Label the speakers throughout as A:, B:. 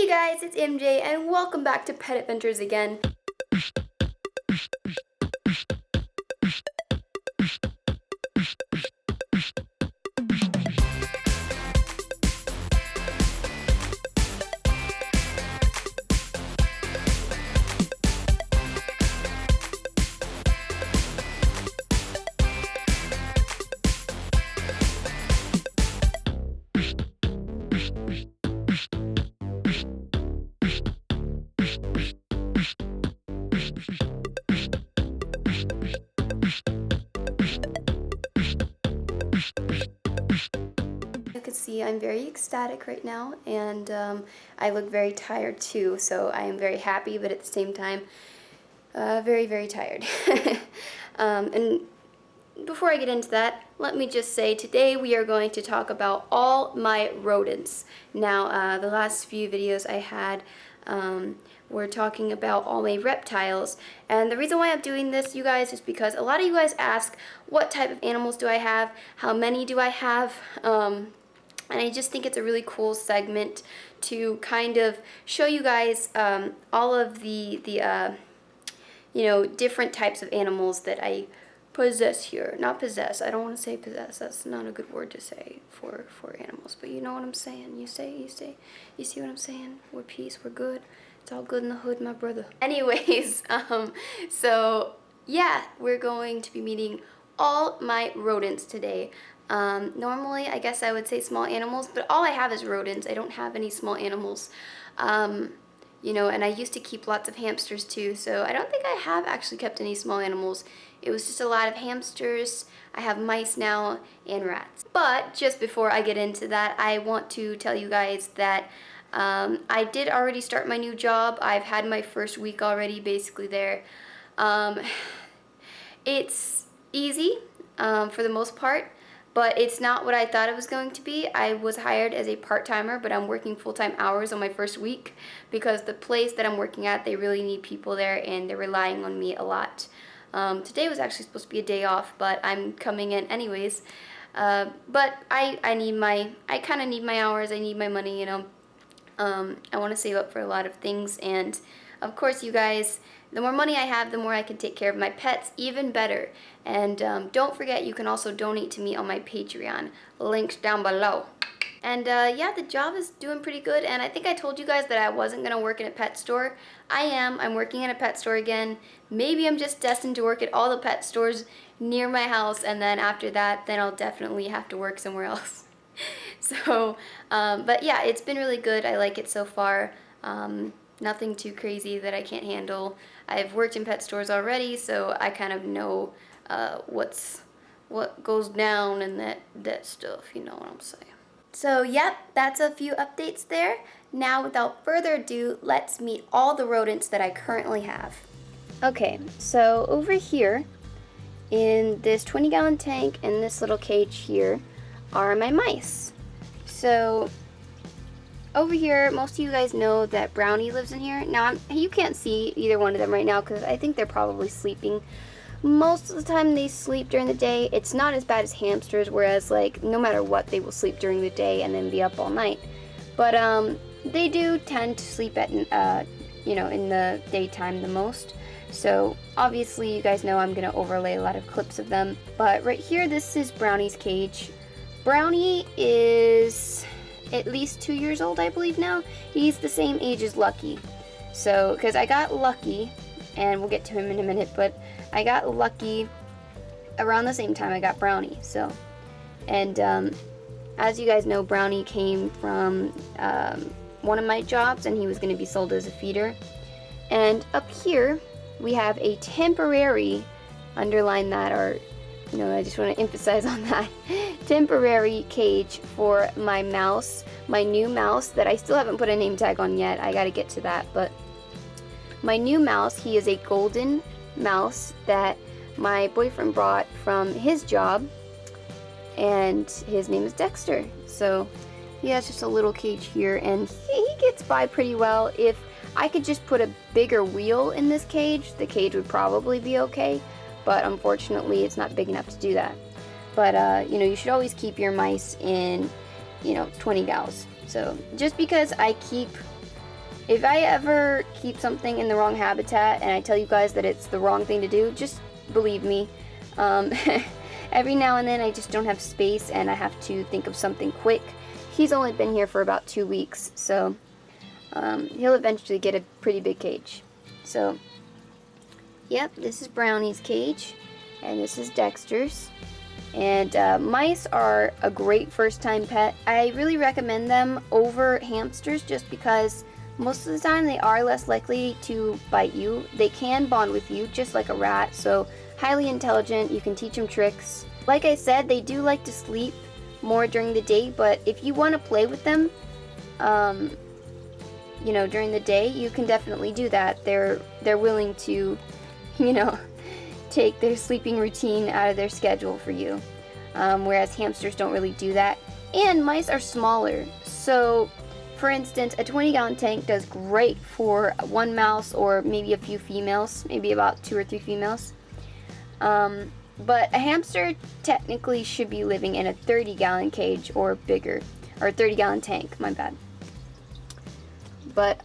A: Hey guys, it's MJ and welcome back to Pet Adventures again. You can see I'm very ecstatic right now, and I look very tired too, so I am very happy, but at the same time, very, very tired. And before I get into that, let me just say today we are going to talk about all my rodents. Now, the last few videos I had were talking about all my reptiles, and the reason why I'm doing this, you guys, is because a lot of you guys ask what type of animals do I have, how many do I have, and I just think it's a really cool segment to kind of show you guys all of the you know, different types of animals that I possess here. Not possess. I don't want to say possess. That's not a good word to say for animals. But you know what I'm saying. You see what I'm saying? We're peace. We're good. It's all good in the hood, my brother. Anyways, so yeah, we're going to be meeting all my rodents today. Normally, I guess I would say small animals, but all I have is rodents. I don't have any small animals. You know, and I used to keep lots of hamsters too, so I don't think I have actually kept any small animals. It was just a lot of hamsters. I have mice now and rats. But just before I get into that, I want to tell you guys that I did already start my new job. I've had my first week already basically there. It's easy for the most part, but it's not what I thought it was going to be. I was hired as a part-timer, but I'm working full-time hours on my first week because the place that I'm working at, they really need people there and they're relying on me a lot. Today was actually supposed to be a day off, but I'm coming in anyways. But I kind of need my hours, I need my money, you know. I want to save up for a lot of things, and of course, you guys, the more money I have, the more I can take care of my pets even better. And don't forget, you can also donate to me on my Patreon, linked down below. And yeah, the job is doing pretty good, and I think I told you guys that I wasn't going to work in a pet store. I am. I'm working in a pet store again. Maybe I'm just destined to work at all the pet stores near my house, and then after that, then I'll definitely have to work somewhere else. So, but yeah, it's been really good. I like it so far. Nothing too crazy that I can't handle. I've worked in pet stores already, so I kind of know what goes down and that stuff, you know what I'm saying. So yep, that's a few updates there. Now without further ado, let's meet all the rodents that I currently have. Okay, so over here in this 20-gallon tank and this little cage here are my mice. So over here, most of you guys know that Brownie lives in here. Now, you can't see either one of them right now because I think they're probably sleeping. Most of the time they sleep during the day. It's not as bad as hamsters, whereas like no matter what, they will sleep during the day and then be up all night. But they do tend to sleep at you know, in the daytime the most. So obviously you guys know I'm gonna overlay a lot of clips of them. But right here, this is Brownie's cage. Brownie is at least 2 years old, I believe now. He's the same age as Lucky. So, because I got Lucky, and we'll get to him in a minute, but I got Lucky around the same time I got Brownie. So, and as you guys know, Brownie came from one of my jobs, and he was going to be sold as a feeder. And up here, we have a temporary, underline that, or you know, I just want to emphasize on that, temporary cage for my mouse, my new mouse that I still haven't put a name tag on yet. I got to get to that, but my new mouse, he is a golden mouse that my boyfriend brought from his job, and his name is Dexter. So he has just a little cage here, and he gets by pretty well. If I could just put a bigger wheel in this cage, the cage would probably be okay. But unfortunately, it's not big enough to do that. But, you know, you should always keep your mice in, you know, 20 gals. So just because I keep if I ever keep something in the wrong habitat and I tell you guys that it's the wrong thing to do, just believe me. Every now and then I just don't have space and I have to think of something quick. He's only been here for about 2 weeks, so he'll eventually get a pretty big cage. So, yep, this is Brownie's cage, and this is Dexter's. And mice are a great first-time pet. I really recommend them over hamsters just because most of the time they are less likely to bite you. They can bond with you just like a rat, so highly intelligent. You can teach them tricks. Like I said, they do like to sleep more during the day, but if you want to play with them, you know, during the day, you can definitely do that. They're willing to, you know, take their sleeping routine out of their schedule for you, whereas hamsters don't really do that. And mice are smaller, so for instance, a 20-gallon tank does great for one mouse or maybe a few females, maybe about 2 or 3 females. But a hamster technically should be living in a 30-gallon cage or bigger, or a 30-gallon tank, my bad. But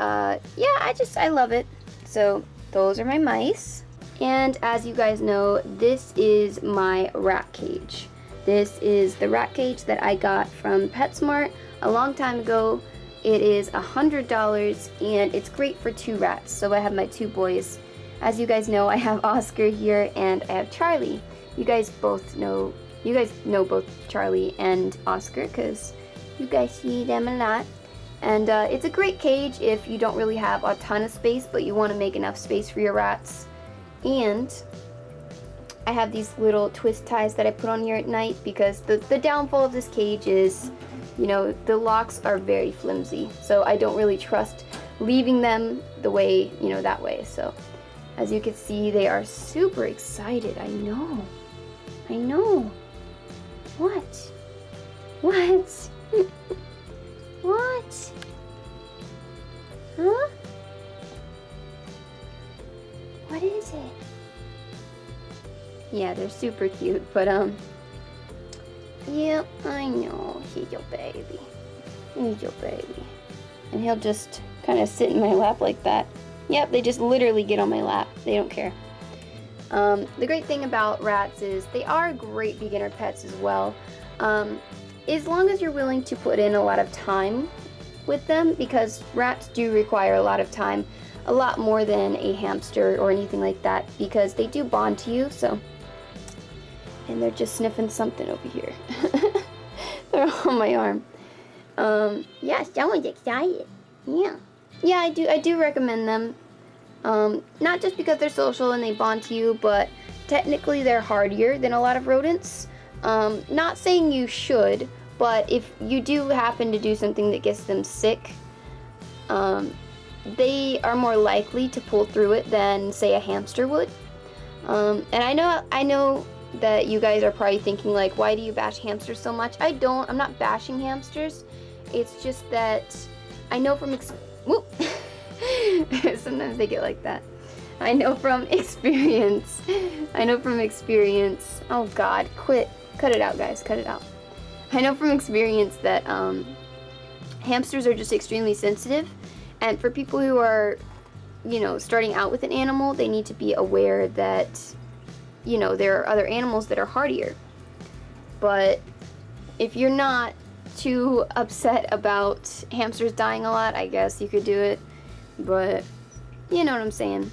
A: yeah, I love it. So those are my mice. And as you guys know, this is my rat cage. This is the rat cage that I got from PetSmart a long time ago. It is $100 and it's great for 2 rats. So I have my 2 boys. As you guys know, I have Oscar here and I have Charlie. You guys know both Charlie and Oscar because you guys see them a lot. And it's a great cage if you don't really have a ton of space, but you want to make enough space for your rats. And I have these little twist ties that I put on here at night because the downfall of this cage is, you know, the locks are very flimsy. So I don't really trust leaving them the way, you know, that way. So as you can see, they are super excited. I know. What? What? What? Huh? What is it? Yeah, they're super cute, but yeah, I know. He's your baby. He's your baby. And he'll just kind of sit in my lap like that. Yep, they just literally get on my lap. They don't care. The great thing about rats is they are great beginner pets as well. As long as you're willing to put in a lot of time with them, because rats do require a lot of time, a lot more than a hamster or anything like that, because they do bond to you. So, and they're just sniffing something over here. They're on my arm. Yeah, someone's excited. Yeah, I do recommend them. Not just because they're social and they bond to you, but technically they're hardier than a lot of rodents. Not saying you should, but if you do happen to do something that gets them sick, they are more likely to pull through it than, say, a hamster would. And I know that you guys are probably thinking, like, why do you bash hamsters so much? I'm not bashing hamsters. It's just that I know from sometimes they get like that. I know from experience. Oh God, cut it out, guys, cut it out. I know from experience that hamsters are just extremely sensitive, and for people who are, you know, starting out with an animal, they need to be aware that, you know, there are other animals that are hardier. But if you're not too upset about hamsters dying a lot, I guess you could do it. But you know what I'm saying.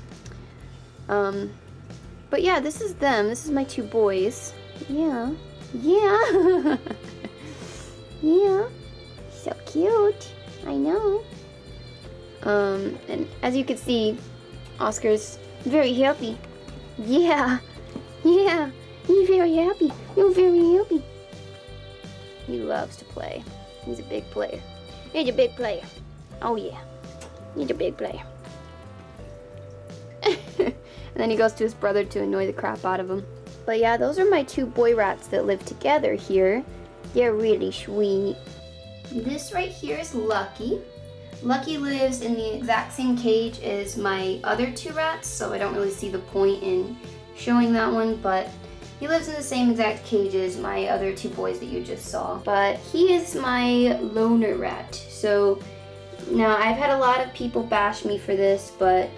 A: But yeah, this is them. This is my 2 boys. Yeah. Yeah. So cute. I know. And as you can see, Oscar's very happy. Yeah. He's very happy. You're very happy. He loves to play. He's a big player. He's a big player. Oh yeah. He's a big player. And then he goes to his brother to annoy the crap out of him. But yeah, those are my 2 boy rats that live together here. They're really sweet. This right here is Lucky. Lucky lives in the exact same cage as my other 2 rats, so I don't really see the point in showing that one, but he lives in the same exact cage as my other 2 boys that you just saw. But he is my loner rat, so Now, I've had a lot of people bash me for this, but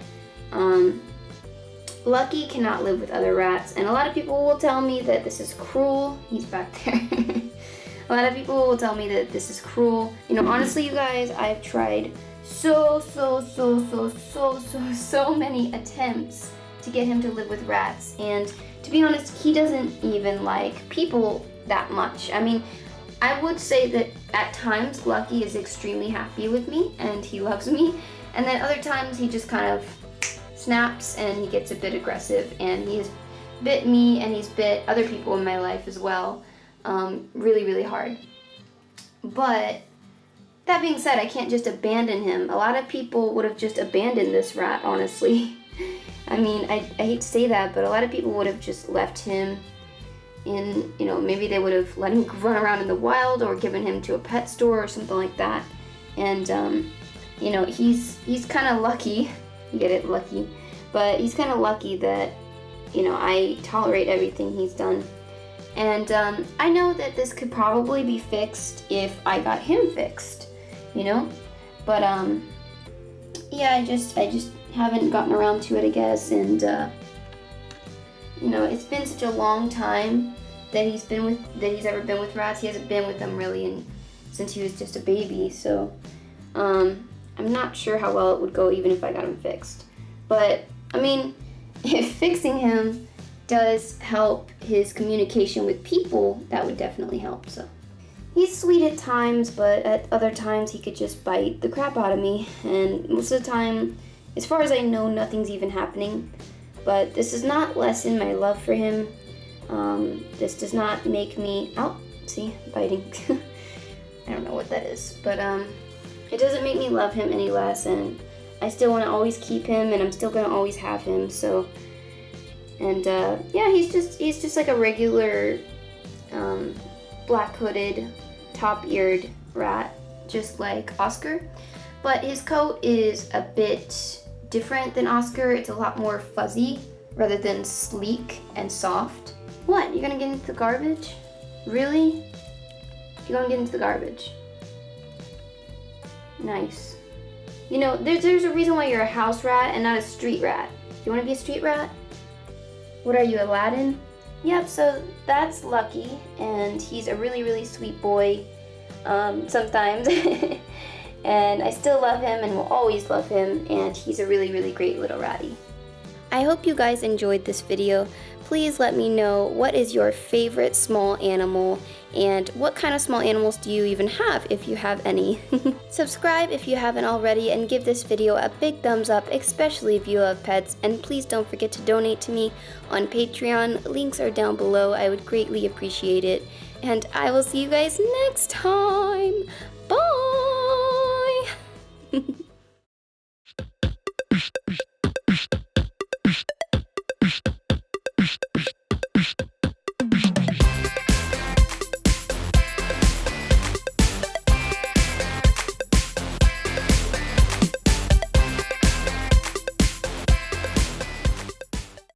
A: Lucky cannot live with other rats, and a lot of people will tell me that this is cruel. He's back there. A lot of people will tell me that this is cruel. You know, honestly, you guys, I've tried so many attempts to get him to live with rats, and to be honest, he doesn't even like people that much. I mean, I would say that at times Lucky is extremely happy with me and he loves me, and then other times he just kind of snaps and he gets a bit aggressive, and he's bit me and he's bit other people in my life as well, really hard. But that being said, I can't just abandon him. A lot of people would have just abandoned this rat, honestly. I mean, I hate to say that, but a lot of people would have just left him in, you know, maybe they would have let him run around in the wild or given him to a pet store or something like that. And, you know, he's kind of lucky, you get it, lucky, but he's kind of lucky that, you know, I tolerate everything he's done. And I know that this could probably be fixed if I got him fixed, you know, but yeah, I just haven't gotten around to it, I guess. And you know, it's been such a long time that he's ever been with rats. He hasn't been with them really since he was just a baby, so I'm not sure how well it would go even if I got him fixed. But I mean, if fixing him does help his communication with people, that would definitely help. So he's sweet at times, but at other times he could just bite the crap out of me, and most of the time, as far as I know, nothing's even happening. But this does not lessen my love for him. This does not make me, oh, see, biting. I don't know what that is, but it doesn't make me love him any less, and I still want to always keep him, and I'm still going to always have him. So, and yeah, he's just like a regular black-hooded, top-eared rat, just like Oscar. But his coat is a bit different than Oscar. It's a lot more fuzzy rather than sleek and soft. What? You're gonna get into the garbage? Really? You're gonna get into the garbage? Nice. You know, there's a reason why you're a house rat and not a street rat. Do you want to be a street rat? What are you, Aladdin? Yep, so that's Lucky, and he's a really sweet boy sometimes. And I still love him and will always love him, and he's a really great little ratty. I hope you guys enjoyed this video. Please let me know what is your favorite small animal, and what kind of small animals do you even have, if you have any. Subscribe if you haven't already, and give this video a big thumbs up, especially if you love pets, and please don't forget to donate to me on Patreon. Links are down below. I would greatly appreciate it, and I will see you guys next time. Bye!